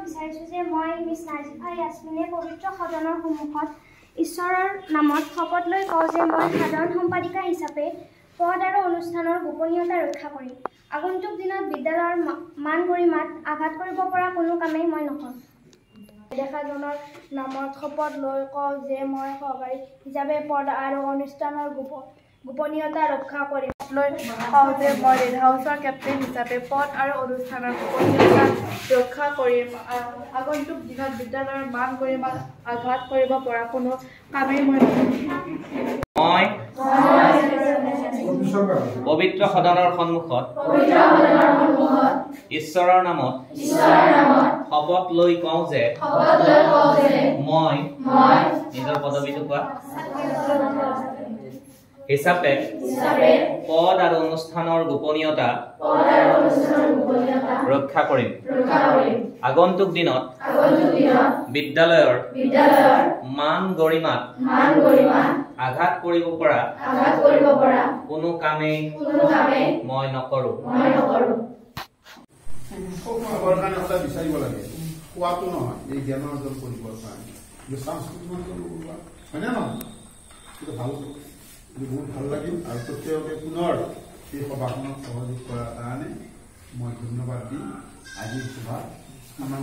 বিচাৰিছোঁ যে মই মিছ নাৰ্জিফা য়াছমিনে পবিত্ৰ সদনৰ সন্মুখত ঈশ্বৰৰ নামত শপত লৈ কওঁ যে মই সাধাৰণ সম্পাদিকা হিচাপে পদ আৰু অনুষ্ঠানৰ গোপনীয়তা ৰক্ষা কৰিম। আগন্তুক দিনত বিদ্যালয়ৰ মান গৰিমাত আঘাত কৰিব পৰা কোনো কামেই মই নকৰোঁ। নেদেখাজনৰ নামত শপত লৈ কওঁ যে মই সহকাৰী হিচাপে পদ আৰু অনুষ্ঠানৰ গোপনীয়তা ৰক্ষা কৰিম। লৈ কওঁ যে মই ৰেড হাউচৰ কেপ্টেইন হিচাপে পদ আৰু অনুষ্ঠানৰ গোপনীয়তা ৰক্ষা কৰিম। আগন্তুক দিনত বিদ্যালয়ৰ মান গৰিমাত আঘাত কৰিব পৰা কোনো কামেই মই পবিত্ৰ সদনৰ সন্মুখত ঈশ্বৰৰ নামত শপত লৈ কওঁ যে মই নিজৰ পদবীটো কোৱা হিচাপে পদ আৰু অনুষ্ঠানৰ গোপনীয়তা ৰক্ষা কৰিম। আগন্তুক দিনত বিদ্যালয়ৰ মান গৰিমাত আঘাত কৰিব পৰা কোনো কামেই মই নকৰোঁ। বিচাৰিব লাগে কোৱাটো নহয়, এই জ্ঞান অৰ্জন কৰিবৰ কাৰণে হয়নে নহয়? ভাল বহুত ভাল লাগিল আৰু প্ৰত্যেককে পুনৰ এই সভাখনত সহযোগ কৰাৰ কাৰণে মই ধন্যবাদ দিম। আজিৰ সভা আমাৰ